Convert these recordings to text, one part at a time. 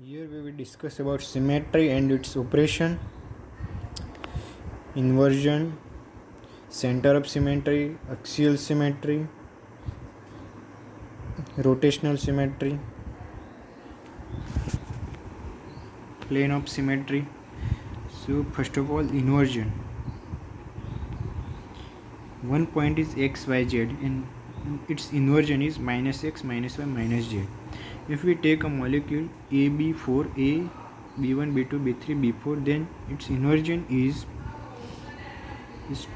Here we will discuss about symmetry and its operation, inversion, center of symmetry, axial symmetry, rotational symmetry, plane of symmetry. So first of all, inversion. One point is x, y, z and its inversion is minus x, minus y, minus z. If we take a molecule AB4, A, B1, B2, B3, B4, then its inversion is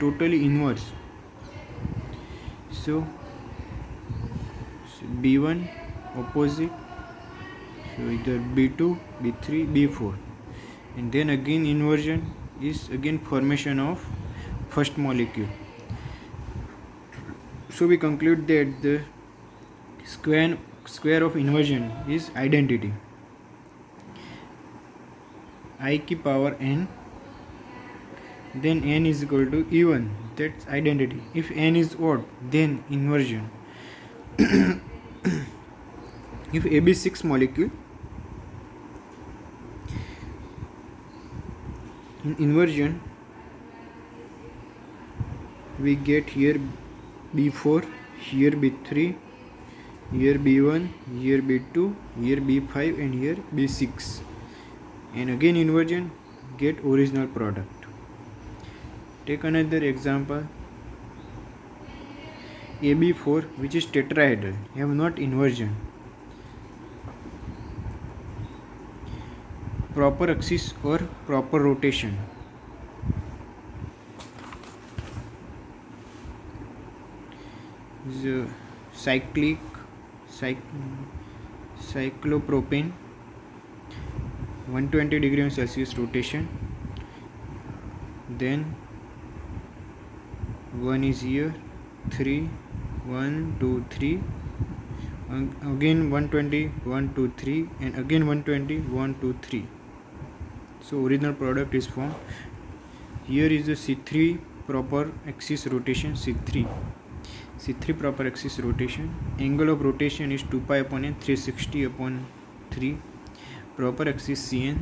totally inverse. So B1 opposite, so either B2, B3, B4, and then again inversion is again formation of first molecule. So we conclude that the square of inversion is identity, I की power n, then n is equal to even, that's identity. If n is odd, then inversion. If AB6 molecule, in inversion we get here B4, here B3, here B1, here B2, here B5 and here B6, and again inversion get original product. Take another example, AB4 which is tetrahedral, have not inversion. Proper axis or proper rotation. The cyclopropane 120 degree Celsius rotation, then 1 is here, 3, 1, 2, 3, again 120, 1, 2, 3, and again 120, 1, 2, 3. So original product is formed. Here is the C3 proper axis rotation, C3 proper axis rotation. Angle of rotation is 2 pi upon n, 360 upon 3. Proper axis Cn.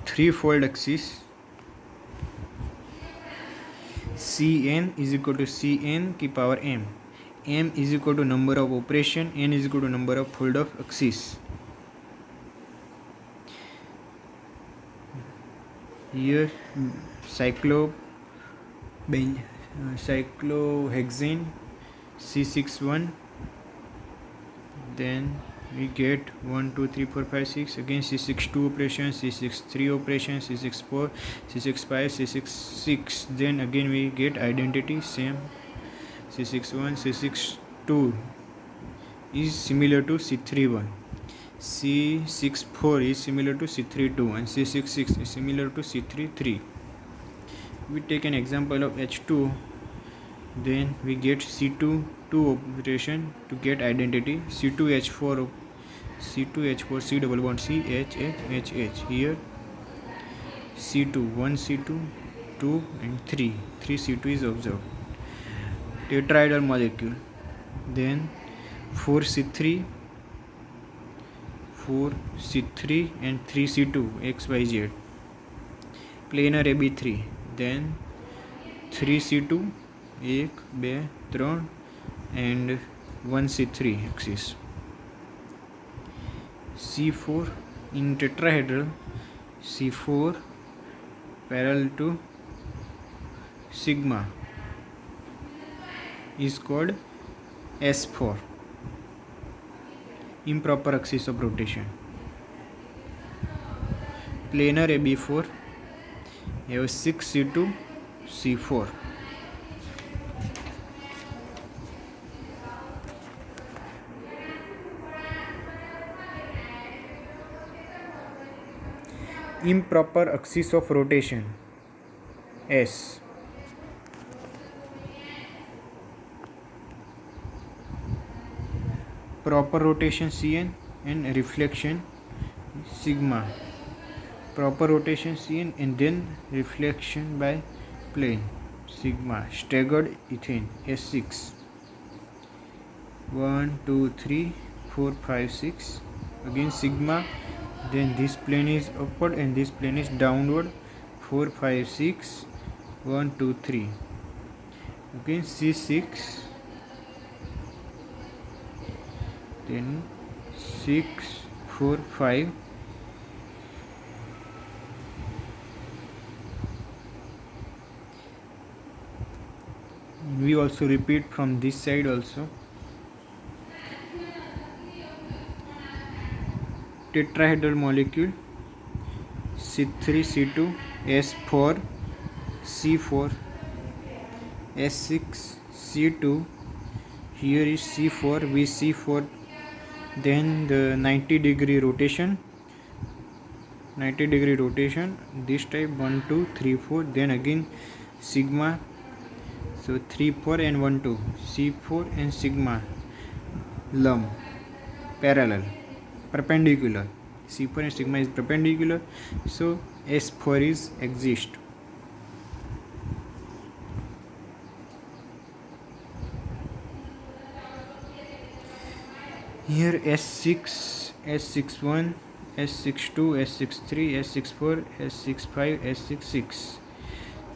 Threefold axis Cn is equal to Cn की power m. M is equal to number of operation, n is equal to number of fold of axis. Here cyclohexane C61, then we get 1, 2, 3, 4, 5, 6, again C62 operation, C63 operation, C64, C65, C66, then again we get identity same. C61, C62 is similar to C31, C64 is similar to C32, and C66 is similar to C33. We take an example of H2, then we get C2 operation to get identity, C2H4, C double bond C, H, here C2, 1 C2, 2 and 3 C2 is observed. Tetrahedral molecule, then 4 C3 and 3 C2 XYZ. Planar AB3, then 3 C2, 1, 2, 3 and 1 C3 axis. C4 in tetrahedral, C4 parallel to sigma is called S4, improper axis of rotation. Planar AB4 have 6 C2 C4. Improper axis of rotation S. Proper rotation Cn and reflection sigma. proper rotation Cn, and then reflection by plane sigma. Staggered ethane S6 1 2 3 4 5 6, again sigma, then this plane is upward and this plane is downward, 4 5 6 1 2 3, again C6, then 6 4 5, we also repeat from this side also. Tetrahedral molecule C3 C2 S4 C4 S6 C2, here is C4 with C4, then the 90-degree rotation, this type 1 2 3 4, then again sigma, so 3 4 and 1 2, C4 and sigma lump parallel perpendicular, C4 and sigma is perpendicular, so S4 is exist. Here S6 S61 S62 S63 S64 S65 S66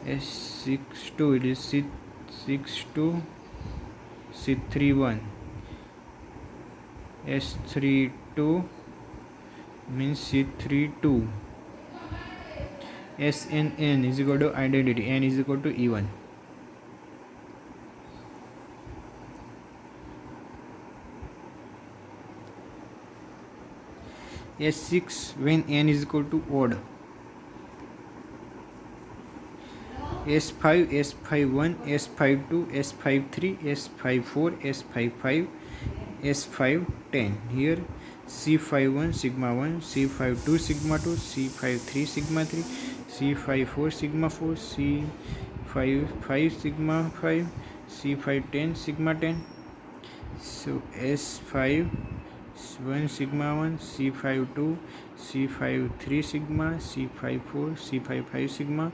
S62, it is C62 C31 S32 means C32, SNN is equal to identity, N is equal to E1. S6 when N is equal to odd, S5 S51 S52 S53 S54 S55 S510, here C51 sigma 1, C52 sigma 2, C53 sigma 3, C54 sigma 4, C55 sigma 5, C510 sigma 10, so S5 1 sigma 1, C52 C53 sigma, C54 C55 sigma,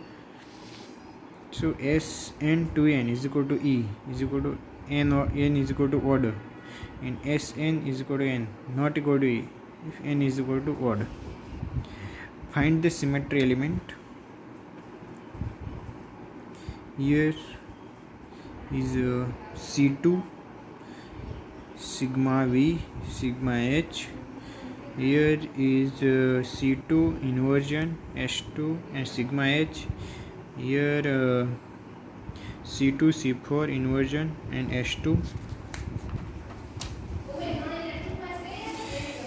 so Sn to N is equal to E is equal to N, or N is equal to order, and Sn is equal to N not equal to E if N is equal to odd. Find the symmetry element. Here is C2 sigma V sigma H, here is C2 inversion S2 and sigma H, here C2 C4 inversion and S2.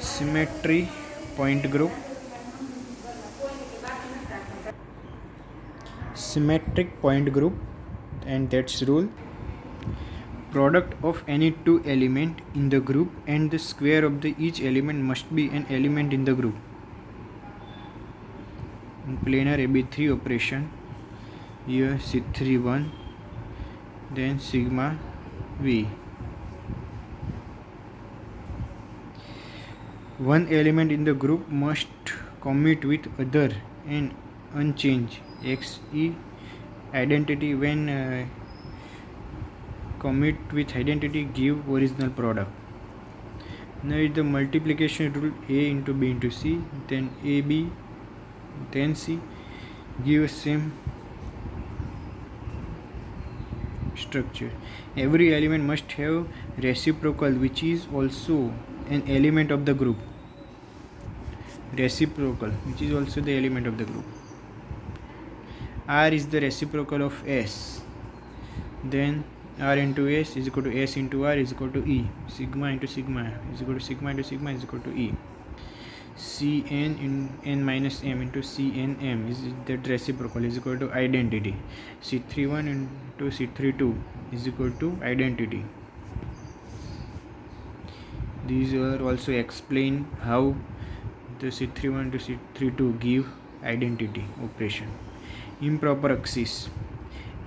Symmetry point group. Symmetric point group, and that's rule. Product of any two element in the group and the square of the each element must be an element in the group. In planar AB3 operation, here C31, then sigma V. One element in the group must commute with other and unchanged XE identity. When commute with identity give original product. Now is the multiplication rule, A into B into C, then AB, then C, give same structure. Every element must have reciprocal which is also an element of the group. Reciprocal which is also the element of the group. R is the reciprocal of S, then R into S is equal to S into R is equal to E. Sigma into sigma is equal to sigma into sigma is equal to E. Cn in n minus m into Cnm is that reciprocal is equal to identity. C31 into C32 is equal to identity. These are also explain how the C31 to C32 give identity operation. Improper axis.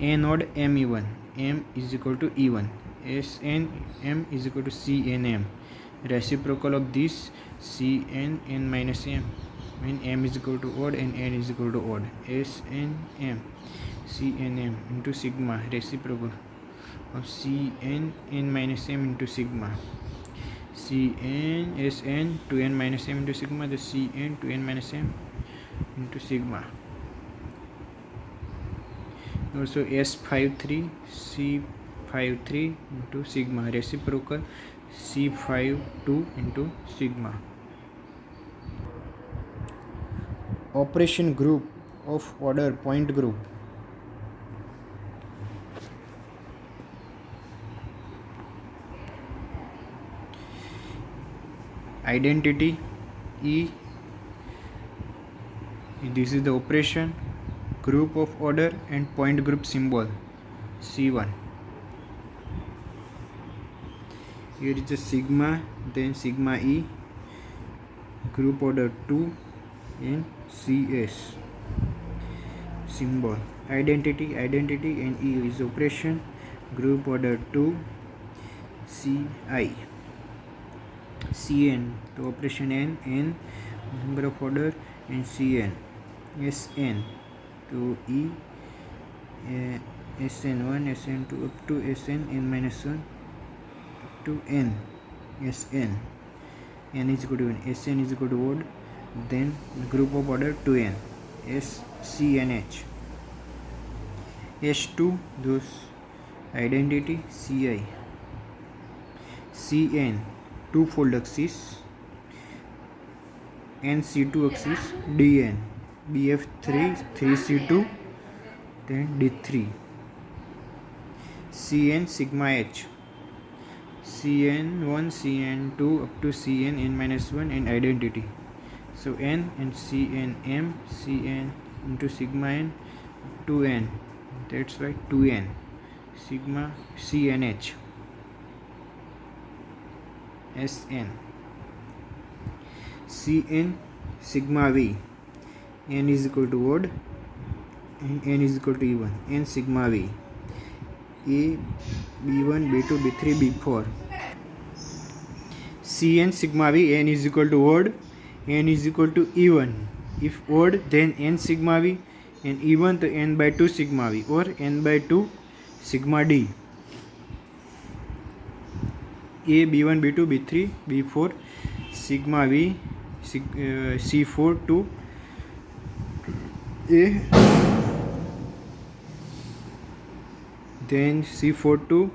A node M1 M is equal to E1, Sn M is equal to Cnm. Reciprocal of this Cn n minus m when m is equal to odd and n is equal to odd. SNM CNM into sigma reciprocal of CNN minus m into sigma. Cn Sn to n minus m into sigma, the Cn to n minus m into sigma. Also S53 C53 into sigma reciprocal C52 into sigma. Operation group of order point group. Identity E. This is the operation. Group of order and point group symbol C1. Here is the sigma, then sigma E, group order 2 and CS symbol. Identity and E is operation. Group order 2 CI. CN to operation N number of order, and CN. SN to E, SN1 SN2 up to SN n minus 1 to N. SN N is equal to 1, SN is equal to odd, then group of order 2n. SCNH. S2 those identity CI. CN two-fold axis, NC2 axis, DN, BF3 3C2, then D3. CN sigma H, CN1 CN2 up to CN n minus 1 and identity. So N and CNM, CN into sigma N 2N, that's why 2N sigma CNH. SN. CN sigma V, N is equal to odd and N is equal to even. N sigma V, A, B1, B2, B3, B4. Cn sigma V, N is equal to odd, N is equal to even. If odd, then N sigma V, and even to N by 2 sigma V, or N by 2 sigma D. A, B1, B2, B3, B4, sigma V, C4 to A, then C4 to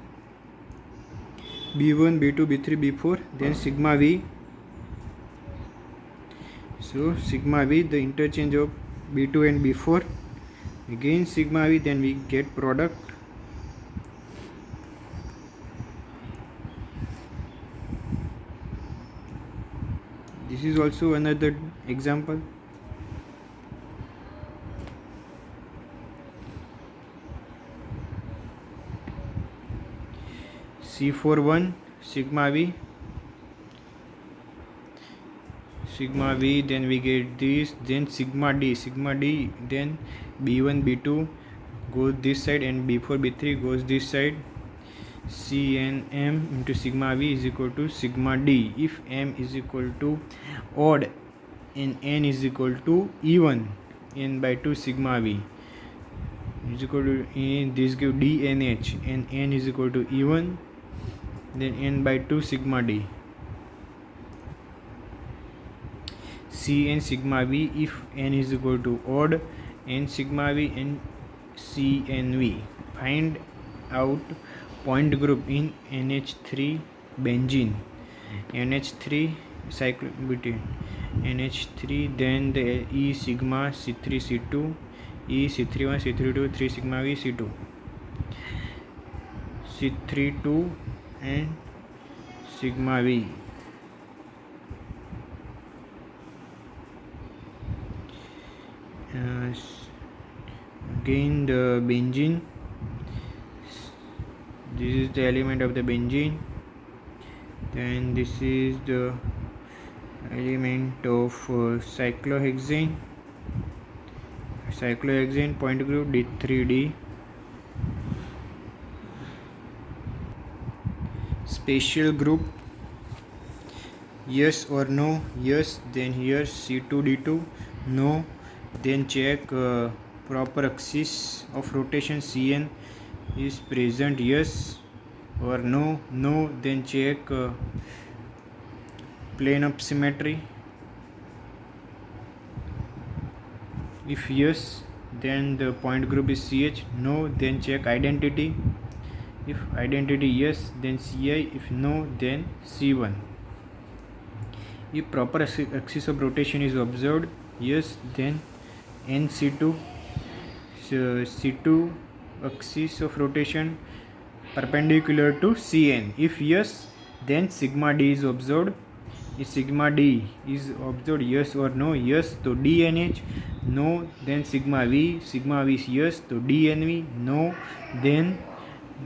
B1, B2, B3, B4, then sigma V. So sigma V, the interchange of B2 and B4, again sigma V, then we get product. This is also another example. C41 sigma V, then we get this, then sigma D, then B1, B2 goes this side and B4, B3 goes this side. CNM into sigma V is equal to sigma D. If M is equal to odd and N is equal to even, N by 2 sigma V is equal to N, this give DNH, and N is equal to even, then N by 2 sigma D. Cn sigma V, if N is equal to odd, N sigma V and CNV. Find out point group in NH3 benzene, NH3 cyclobutane, NH3, then the E sigma C3 C2, E C31 C32 3 sigma V C2, C32 and sigma V. Again the benzene, this is the element of the benzene, then this is the element of cyclohexane point group D3D. Spatial group, yes or no, yes, then here C2 D2, no, then check proper axis of rotation Cn is present, yes or no, no, then check plane of symmetry, if yes then the point group is CH, no, then check identity, if identity yes then Ci, if no then C1. If proper axis of rotation is observed, yes, then NC2, C2 axis of rotation perpendicular to Cn. If yes, then sigma d is observed. If sigma d is observed, yes or no, yes, so dnh, no, then sigma v is yes, so dnv, no, then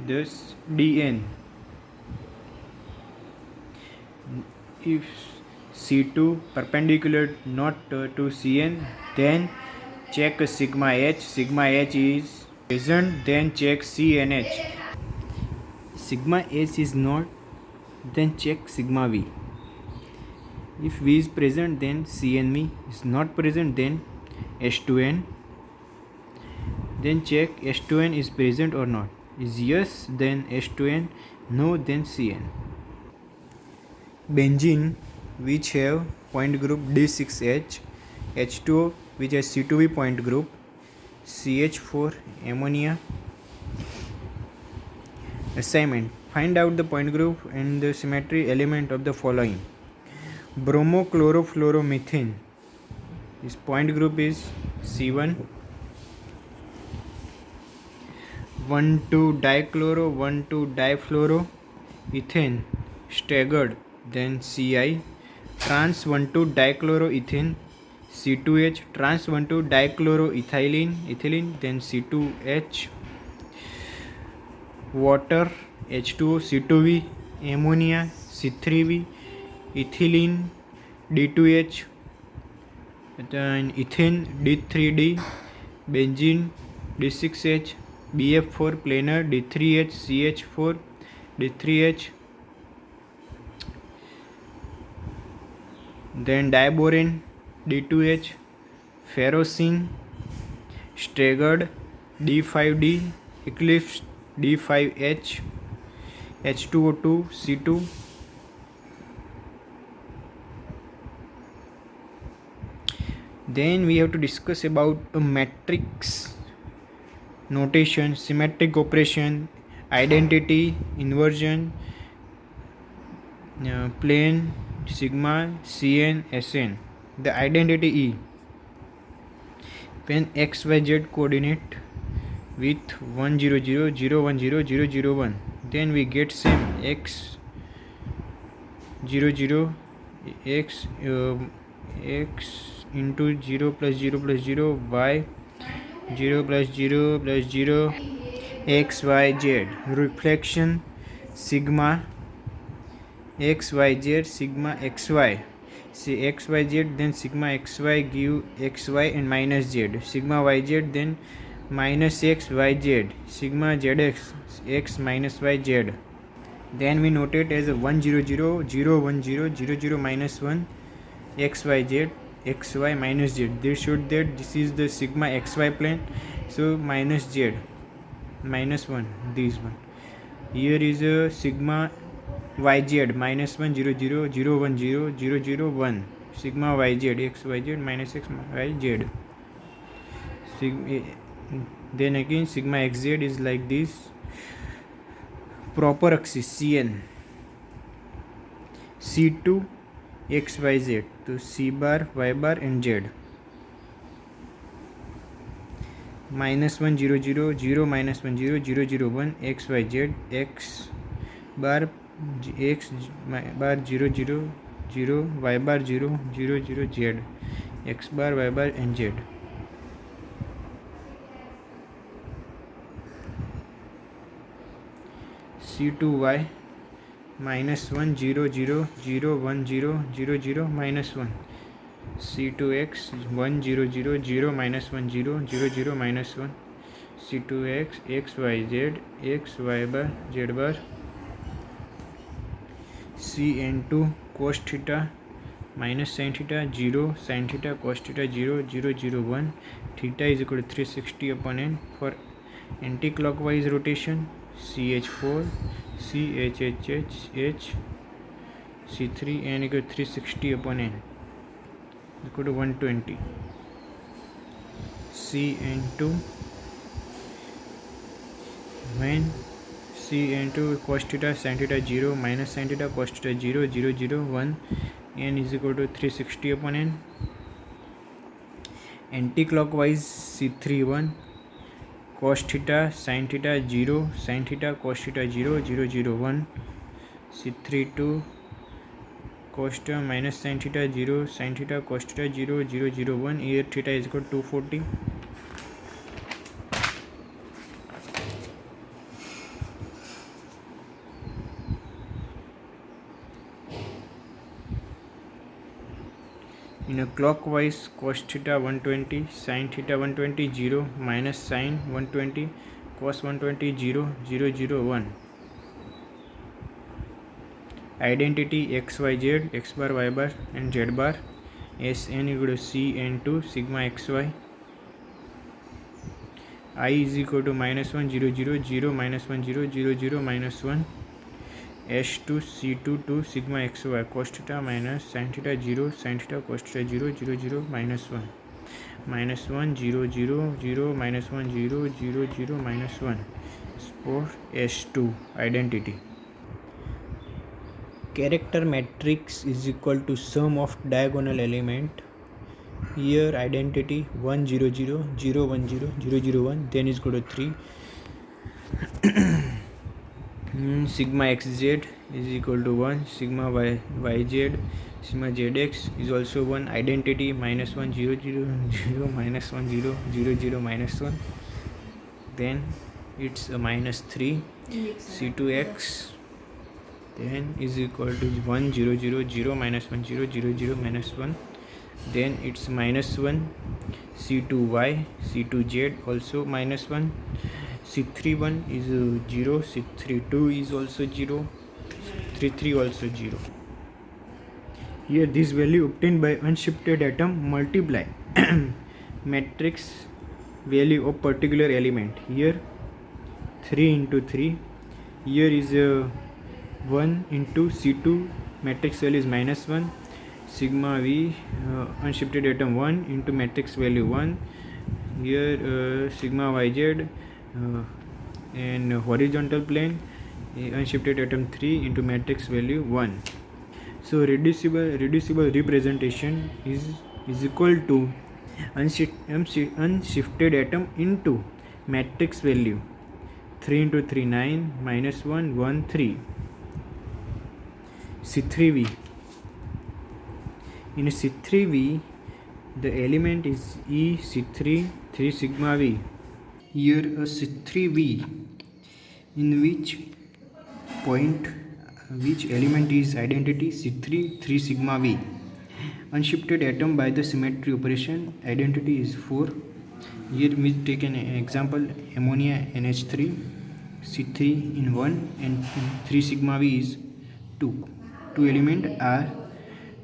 this dn. If C2 perpendicular not to Cn, then check sigma h is present, then check Cnh. Sigma h is not, then check sigma v. If v is present, then Cnv is not present, then H2n, then check H2n is present or not, is yes, then H2n, no, then Cn. Benzene which have point group D6H, H2O which has C2V point group, CH4 ammonia. Assignment: find out the point group and the symmetry element of the following. Bromochlorofluoromethane, his point group is C1. 1,2-dichloro, 1,2-difluoroethane staggered, then Ci. Trans 1,2-dichloroethane, C2H. Trans 1,2-dichloroethylene, then C2H. Water, H2O, C2V. Ammonia, C3V. Ethylene, D2H. Then ethane, D3D. Benzene, D6H. BF4 planar, D3H, CH4, D3H. Then diborane, D2H. Ferrocene staggered, D5D. Eclipse, D5H. H2O2, C2. Then we have to discuss about a matrix notation, symmetric operation, identity, inversion, plane, sigma, Cn, Sn. The identity E, when XYZ coordinate with 1 0 0 0 1 0 0 0 1, then we get same x 0 0 x x into 0 plus 0 plus 0 y 0 plus 0 plus 0 x y z. Reflection sigma x y z, sigma x y. See x y z, then sigma x y give x y and minus z. Sigma y z, then minus x y z. Sigma z x, x minus y z. Then we note it as a 1 0 0 0 1 0 0 0 minus 1 x y z, x y minus z. They showed that this is the sigma x y plane, so minus z, minus 1, this one. Here is a sigma yz, minus 1 0 0 0 1 0 0 0 1. Sigma yz, x yz minus x yz. Then again sigma xz is like this. Proper axis Cn, C2 xyz, to C bar, y bar and z. Minus 1 0 0 0 minus 1 0 0 0 1 x y z, x bar x bar 0 0 0 y bar 0 0 0 z, x bar y bar and z. C2y minus 1 0 0 0 1 0 0 0 minus 1. C2x 1 0 0 0 minus 1 0 0 0 minus 1. C2x x y z, x y bar z bar. Cn2 cos theta minus sin theta 0 sin theta cos theta 0 0 0 1 theta is equal to 360 upon n. For anti-clockwise rotation, CH4 CHHH C3 n equal to 360 upon n equal to 120. Cn2 when Cn2 cos theta sin theta 0 minus sin theta cos theta 0 0 0 1 n is equal to 360 upon n. Anti-clockwise C31 cos theta sin theta 0 sin theta cos theta 0 0 0 1 C32 cos theta minus sin theta 0 sin theta cos theta 0 0 0 1. Here theta is equal to 240. In a clockwise, cos theta 120 sin theta 120 0 minus sin 120 cos 120 0 0 0 1. Identity xyz x bar y bar and z bar. Sn equal to Cn2 sigma xy. I is equal to minus 1 0 0 0 minus 1 0 0 0 minus 1. S2 C2 2 sigma xy cos theta minus sin theta 0 sin theta cos theta 0 0 0 minus 1 minus 1 0 0 0 minus 1 0 0 0 minus 1 for S2 identity. Character matrix is equal to sum of diagonal element. Here identity 1 0 0 0 1 0 0 0 1 then is equal to 3. Sigma xz is equal to 1, sigma yz, sigma zx is also 1. Identity minus 1 0 0 0 minus 1 0 0 0 minus 1, then it's a minus 3. C2x then is equal to 1 0 0 0 minus 1 0 0 0 minus 1, then it's minus 1. C2y C2z also minus 1. C31 is 0, C32 is also 0, 33 also 0. Here this value obtained by unshifted atom multiply matrix value of particular element. Here 3 into 3. Here is 1 into C2 matrix value is minus 1. Sigma v unshifted atom 1 into matrix value 1. Here sigma yz and horizontal plane unshifted atom 3 into matrix value 1. So reducible representation is equal to unshifted atom into matrix value 3 into 3 9 minus 1 1 3. C3v. In C3v the element is E C3 3 sigma v. Here a C3v in which point which element is identity C3 3 sigma v. Unshifted atom by the symmetry operation identity is 4. Here we take an example ammonia NH3 C3 in 1 and 3 sigma v is 2. Two elements are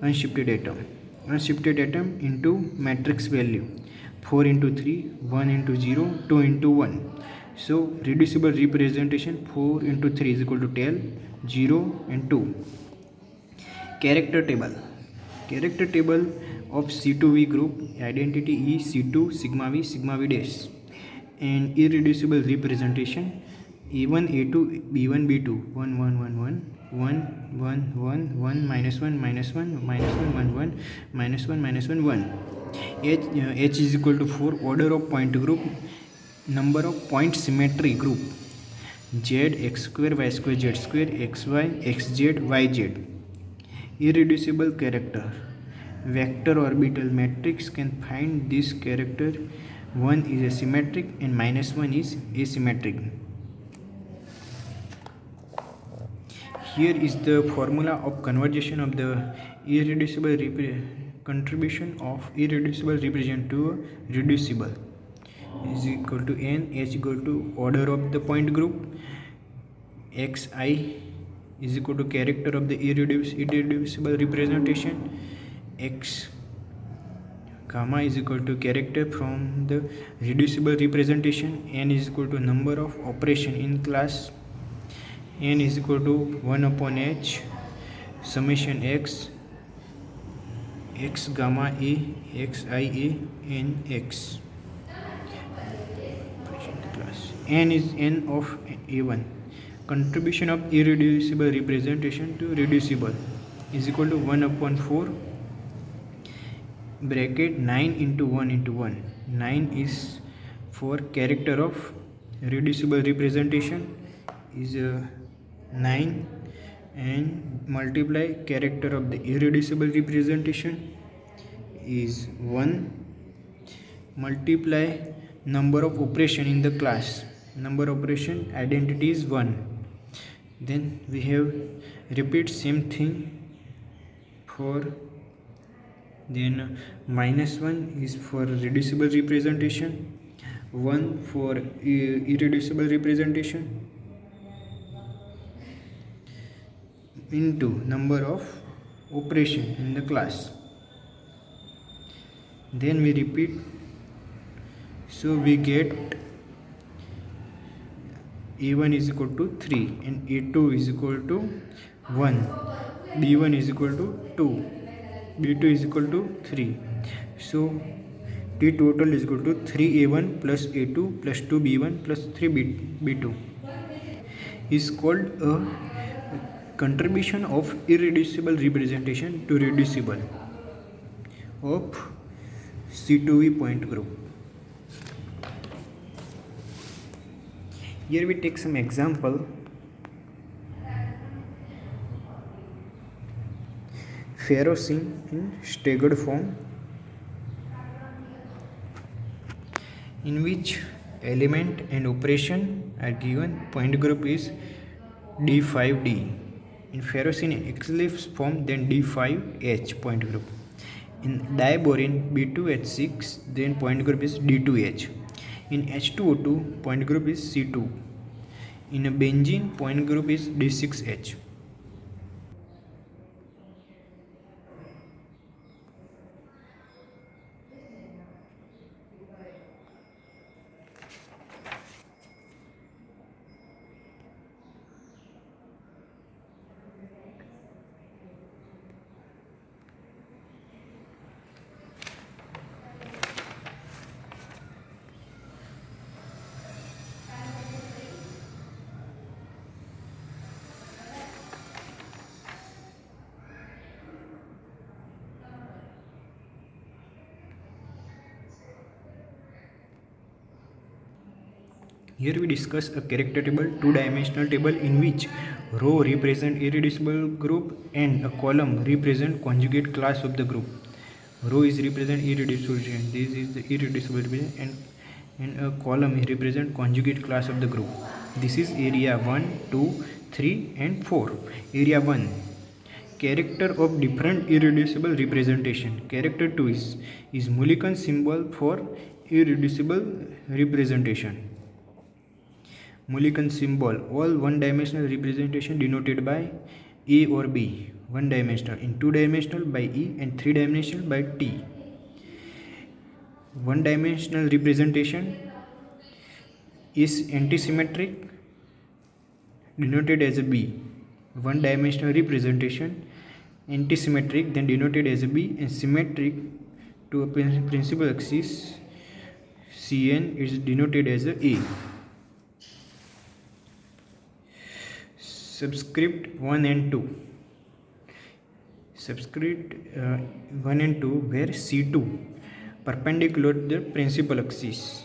unshifted atom into matrix value 4 into 3 1 into 0 2 into 1. So reducible representation 4 into 3 is equal to 10 0 and 2. Character table of C2v group identity is C2 sigma v dash and irreducible representation A1 A2 B1 B2 1 1 1 1 1 1 1 1 minus 1 minus 1 minus 1 1 1 minus 1 minus 1 1. H is equal to 4. Order of point group, number of point symmetry group Z x square y square z square xy xz yz. Irreducible character vector orbital matrix can find this character. 1 is symmetric and minus 1 is asymmetric. Here is the formula of conversion of the irreducible contribution of irreducible representation to reducible is equal to n. H equal to order of the point group xi is equal to character of the irreducible representation. X gamma is equal to character from the reducible representation. N is equal to number of operation in class. N is equal to 1 upon h summation x gamma a x I a n x. N is n of a1. Contribution of irreducible representation to reducible is equal to 1 upon 4 bracket 9 into 1 into 1. 9 is for character of reducible representation is 9, and multiply character of the irreducible representation is 1, multiply number of operation in the class, number operation identity is 1. Then we have repeat same thing for, then minus 1 is for reducible representation, 1 for irreducible representation, into number of operation in the class. Then we repeat, so we get a1 is equal to 3 and a2 is equal to 1, b1 is equal to 2, b2 is equal to 3. So t total is equal to 3a1 plus a2 plus 2b1 plus 3b2 is called a contribution of irreducible representation to reducible of C2V point group. Here we take some example. Ferrocene in staggered form, in which element and operation are given. Point group is D5D. In ferrocene X-leaf form, then D5H point group. In diborane B2H6, then point group is D2H. In H2O2, point group is C2. In a benzene, point group is D6H. Here we discuss a character table, two-dimensional table in which row represent irreducible group and a column represent conjugate class of the group. Row is represent irreducible, this is the irreducible and a column represent conjugate class of the group. This is area 1, 2, 3 and 4. Area 1, character of different irreducible representation. Character 2 is Mulliken symbol for irreducible representation. Mulliken symbol, all one-dimensional representation denoted by A or B, one-dimensional, in two-dimensional by E and three-dimensional by T. One-dimensional representation is antisymmetric, denoted as a B. One-dimensional representation, antisymmetric, then denoted as a B, and symmetric to a principal axis CN is denoted as a A. Subscript 1 and 2. Subscript 1 and 2 where C2 perpendicular to the principal axis.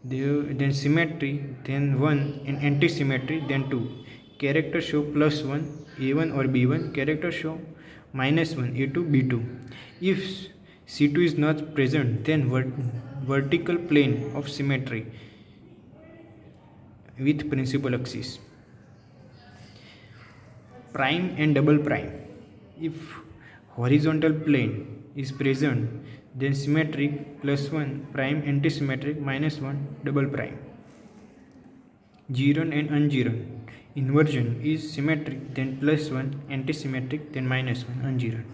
Then symmetry, then 1, and antisymmetry, then 2. Character show plus 1, A1 or B1. Character show minus 1, A2, B2. If C2 is not present, then vertical plane of symmetry with principal axis. Prime and double prime. If horizontal plane is present, then symmetric plus 1, prime antisymmetric minus 1, double prime. Geron and ungeron. inversion is symmetric, then +1, anti-symmetric, then -1, unzeroed.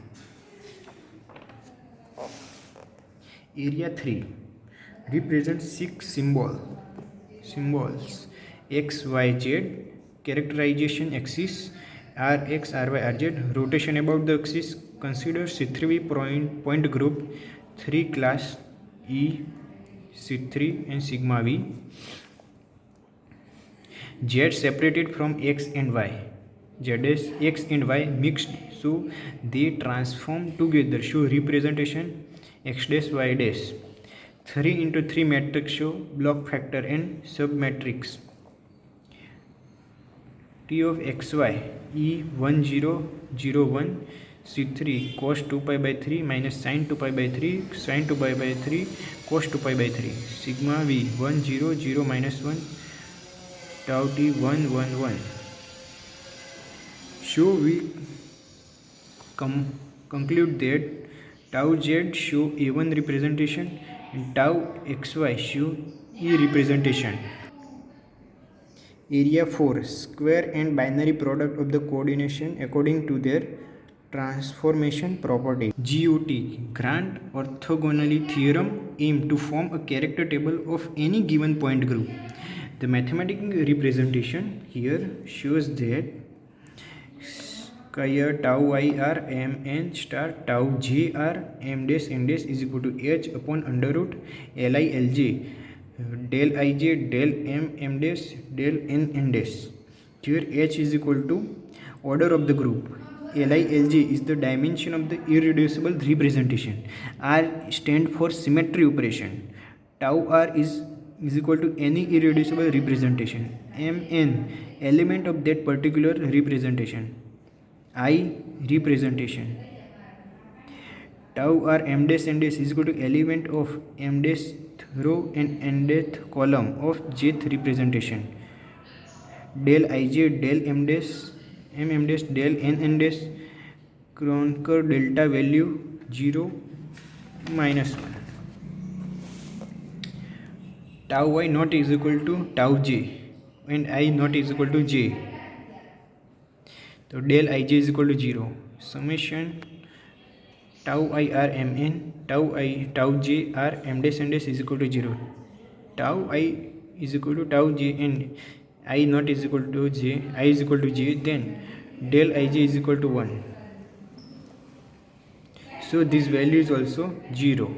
Area 3 represents 6 symbols x, y, z, characterization axis rx, ry, rz, rotation about the axis. Consider C3 point group 3 class E, C3 and sigma v. Z separated from x and y. Z is x and y mixed, so they transform together. Show representation x dash y dash. 3 into 3 matrix show block factor and submatrix. T of xy E1001 C3 cos 2 pi by 3 minus sin 2 pi by 3 sin 2 pi by 3 cos 2 pi by 3 sigma v 100 minus 1 tau t 111. So we conclude that tau z show A1 representation and tau xy show E representation. Area 4 square and binary product of the coordination according to their transformation property. GOT Grant orthogonality theorem aim to form a character table of any given point group. The mathematical representation here shows that tau I r m n star tau j r m dash n dash is equal to h upon under root li lj del ij del m dash del n dash. Here h is equal to order of the group. Li lj is the dimension of the irreducible representation. R stand for symmetry operation. Tau r is equal to any irreducible representation. Mn element of that particular representation. I representation. Tau r m dash n dash is equal to element of m dash row and n dash column of jth representation. Del ij del m dash m dash del n dash Kronecker delta value 0 minus 1. Tau y not is equal to tau j and I not is equal to j. So del ij is equal to 0. Summation tau I r m n tau j r m dash n dash is equal to 0. Tau I is equal to tau j and I not is equal to j. I is equal to j. Then del ij is equal to 1. So this value is also 0.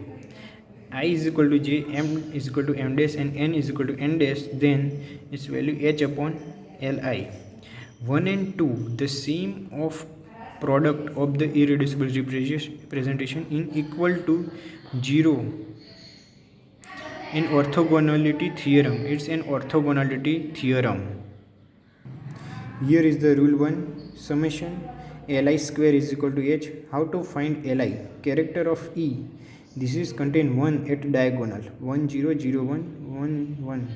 I is equal to j, m is equal to m dash and n is equal to n dash. Then its value h upon li. 1 and 2 the same of product of the irreducible representation in equal to 0. An orthogonality theorem. It's an orthogonality theorem. Here is the rule 1. Summation li square is equal to h. How to find li? Character of E. This is contain 1 at diagonal 1 0 0 1 1 1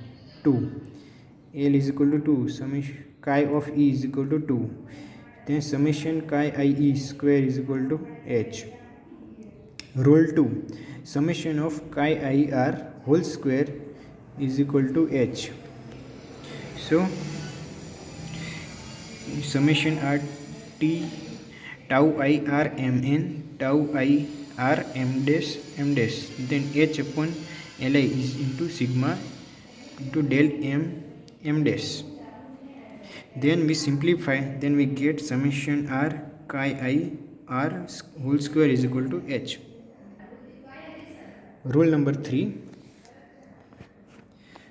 2. L is equal to 2. Summation chi of E is equal to 2. Then summation chi I E square is equal to h. Rule 2. Summation of chi I r whole square is equal to h. So summation r t tau I r m n tau I r m dash then h upon li is into sigma into del m dash. Then we simplify, then we get summation r chi I r whole square is equal to h. Rule number 3.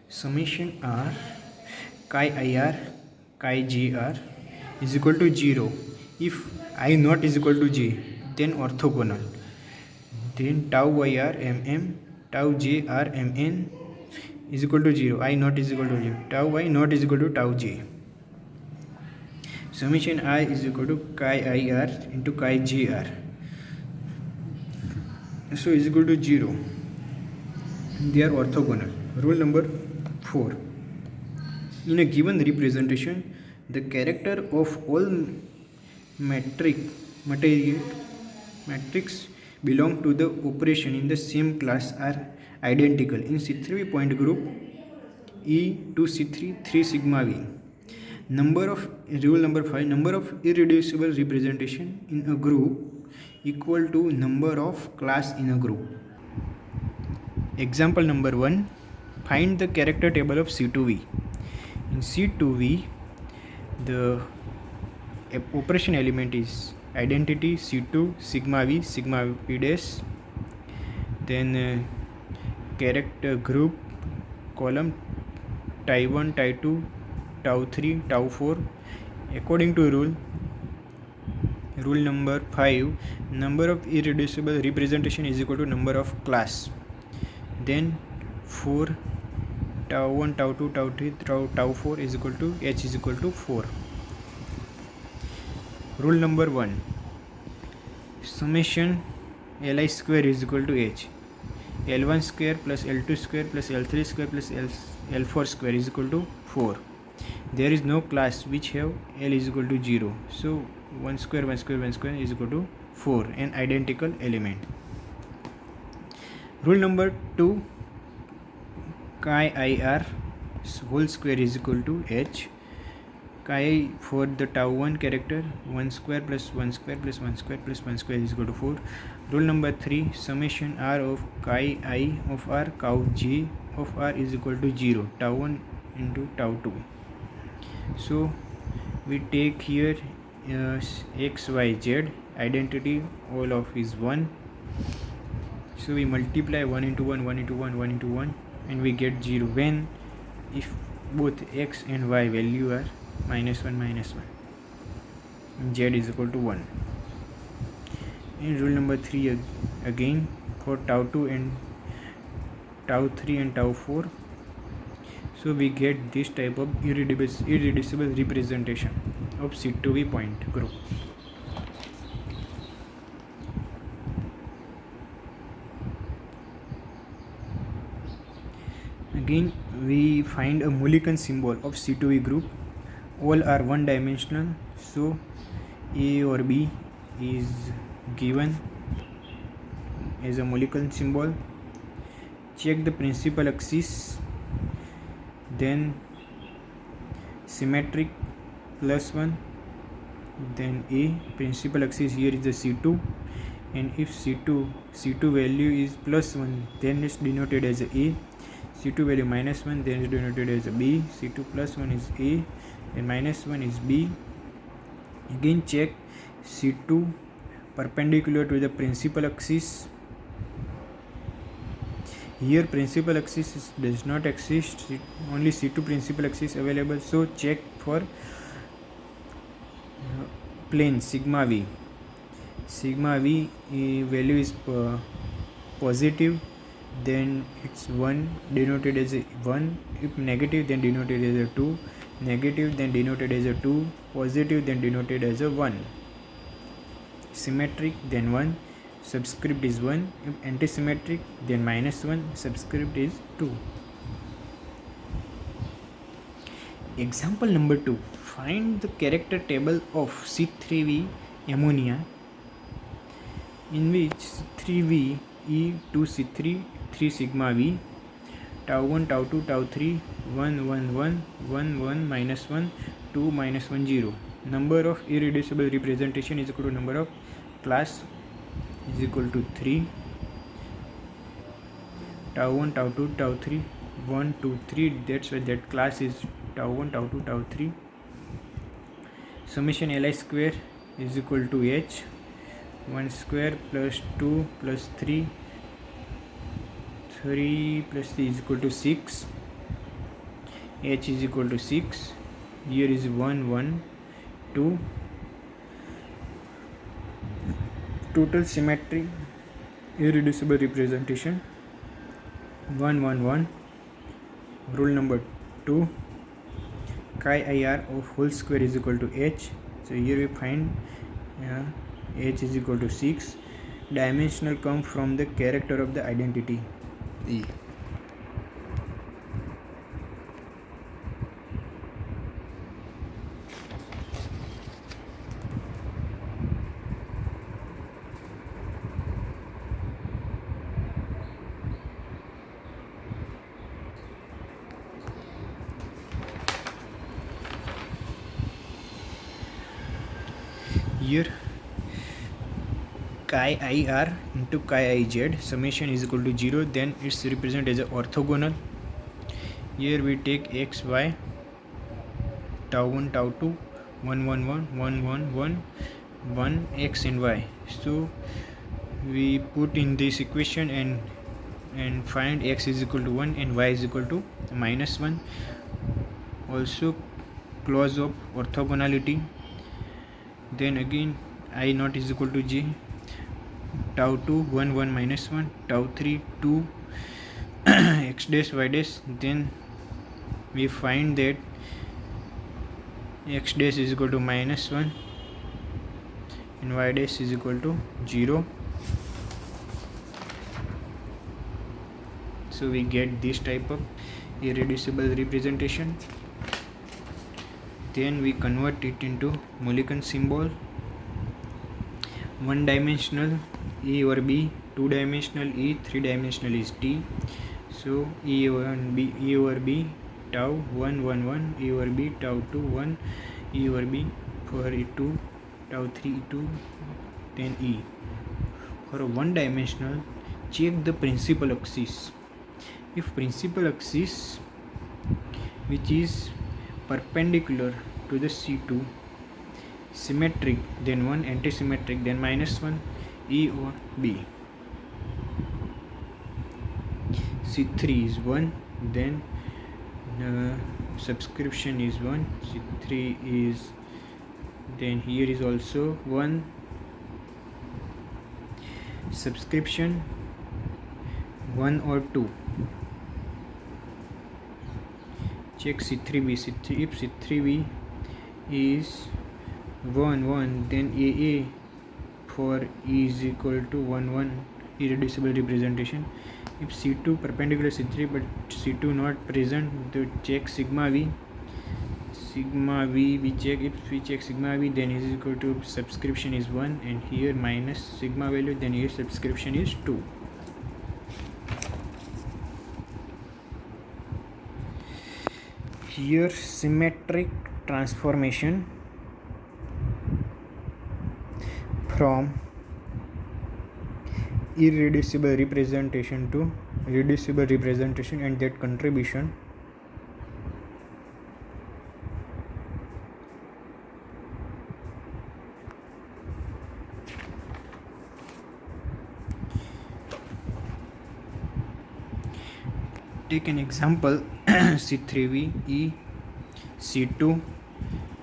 Summation r chi I r chi j r is equal to 0 if I not is equal to j, then orthogonal. Then tau y r m m tau j r m n is equal to 0, I not is equal to 0, tau y not is equal to tau j. Summation I is equal to chi I r into chi j r, so is equal to 0. They are orthogonal. Rule number 4. In a given representation, the character of all matrix belong to the operation in the same class are identical. In C3 point group E to C3 3 sigma v, Rule number 5, number of irreducible representation in a group equal to number of class in a group. Example number 1, find the character table of C2V. In C2V, the operation element is identity C2 sigma V dash, then character group column Ty1 Ty2 Tau3 Tau4. According to rule number 5, number of irreducible representation is equal to number of class. Then 4 Tau1 Tau2 Tau3 Tau4 is equal to H is equal to 4. Rule number 1, summation Li square is equal to H. L1 square plus L2 square plus L3 square plus L4 square is equal to 4. There is no class which have L is equal to 0. So 1 square 1 square 1 square is equal to 4, an identical element. Rule number 2, chi IR whole square is equal to H. Chi for the Tau1 character 1 square plus 1 square plus 1 square plus 1 square is equal to 4. Rule number 3, summation R of chi I of R cow J of R is equal to 0, Tau1 into Tau2. So we take here X, Y, Z, identity all of is 1. So we multiply 1 into 1, 1 into 1, 1 into 1 and we get 0 when if both X and Y value are -1 -1 and Z is equal to 1. In rule number 3 again for Tau2 and Tau3 and Tau4, so we get this type of irreducible representation of C2V point group. Again we find a Mulliken symbol of C2V group. All are one dimensional, so A or B is given as a Mulliken symbol. Check the principal axis, then symmetric +1, then A. Principal axis here is the C2, and if C2 value is +1, then it's denoted as A. C2 value -1, then it's denoted as B. C2 +1 is A, then -1 is B. Again check C2 perpendicular to the principal axis. Here principal axis does not exist, only C2 principal axis available, so check for plane sigma V. Sigma V value is positive, then it's 1, denoted as a 1. If negative, then denoted as a 2. Negative, then denoted as a 2. Positive, then denoted as a 1. Symmetric, then 1. Subscript is 1. If antisymmetric, then -1. Subscript is 2. Example number 2. Find the character table of C3V ammonia, in which 3V E2C3 3 sigma V, Tau1 Tau2 Tau3 1 1 1 1 1 -1 2 -1 0. Number of irreducible representation is equal to number of class is equal to 3. Tau1 Tau2 Tau3 1 2 3, that's why that class is Tau1 Tau2 Tau3. Summation Li square is equal to H. 1 square plus 2 plus 3 plus 3 is equal to 6. H is equal to 6. Here is 1 1 2. Total symmetry irreducible representation 1 1 1. Rule number 2, chi IR of whole square is equal to H. So here we find H is equal to 6. Dimensional come from the character of the identity E. here chi I r into chi I z summation is equal to 0, then it's represented as a orthogonal. Here we take x y tau 1 tau 2 1 1 1 1 1 1 1 x and y. So we put in this equation and find x is equal to 1 and y is equal to -1. Also clause of orthogonality. Then again I naught is equal to j, tau 2 1 1 -1, tau 3 2 x dash y dash. Then we find that x dash is equal to -1 and y dash is equal to 0. So we get this type of irreducible representation. Then we convert it into Mulliken symbol. One dimensional E over B, two dimensional E, three dimensional is T. So E over B tau 1 1 1, E over B tau 2 1, E over B for E2 tau 3 E2, then E. For a one dimensional, check the principal axis. If principal axis, which is perpendicular to the C2, symmetric, then 1, antisymmetric, then -1, E or B. C3 is 1, then subscription is 1, C3 is, then here is also 1, subscription 1 or 2. Check C3b. If C3b is 1 1, then AA for E is equal to 1 1, irreducible representation. If C2 perpendicular C3 but C2 not present, to check sigma V. Sigma V we check. If we check sigma V, then is equal to subscription is 1 and here minus sigma value, then here subscription is 2. Here symmetric transformation from irreducible representation to reducible representation and that contribution. Take an example C3V E C2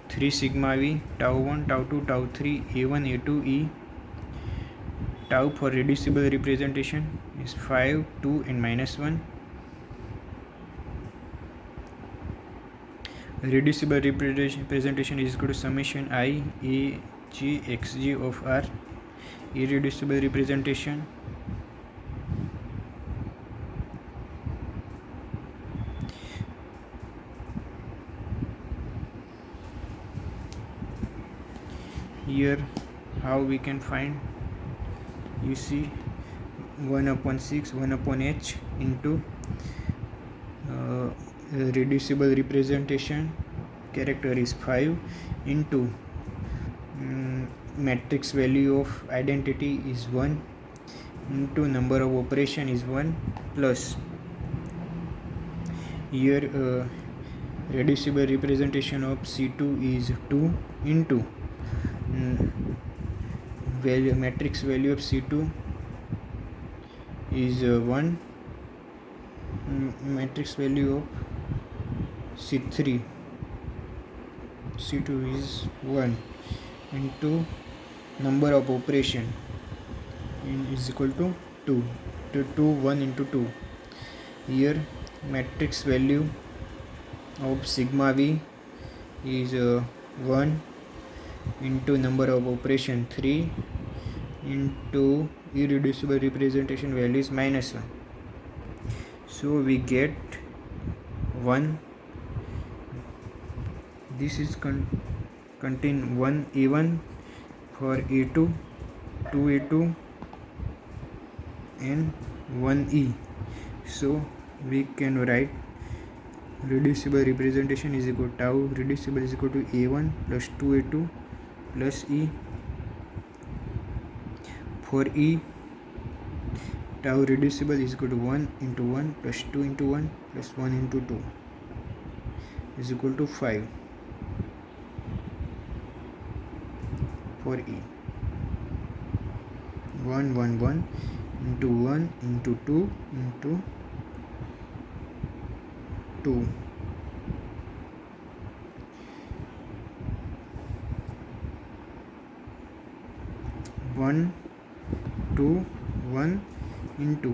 3 sigma V tau 1 tau 2 tau 3 A1 A2 E. Tau for reducible representation is 5 2 and -1. Reducible representation is equal to summation I A G x g of R. Irreducible representation here how we can find, you see 1/6 1/h into reducible representation character is 5 into matrix value of identity is 1 into number of operation is 1 plus here reducible representation of C2 is 2 into value matrix value of C2 is 1, matrix value of C2 is 1 into number of operation is equal to 2 1 into 2. Here matrix value of sigma V is 1 into number of operation 3 into irreducible representation value is -1. So we get 1. This is contain 1 A1 for A2 2 A2 and 1 E. So we can write reducible representation is equal to tau reducible is equal to A1 plus 2 A2 plus E For E, tau reducible is equal to 1 into 1 plus 2 into 1 plus 1 into 2 is equal to 5 for E. 1 1 1 into 1 into 2 into 2. 1 2 1 into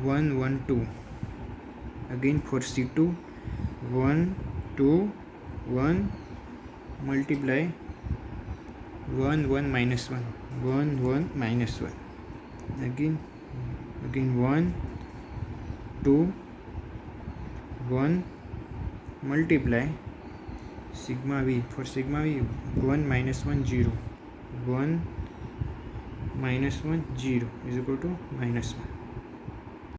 1 1 2. Again for C2, 1 2 1 multiply 1 1 minus 1 1 1 minus 1. Again 1 2 1 multiply sigma v. For sigma v, 1 minus 1 0, 1 minus 1 0 is equal to minus 1.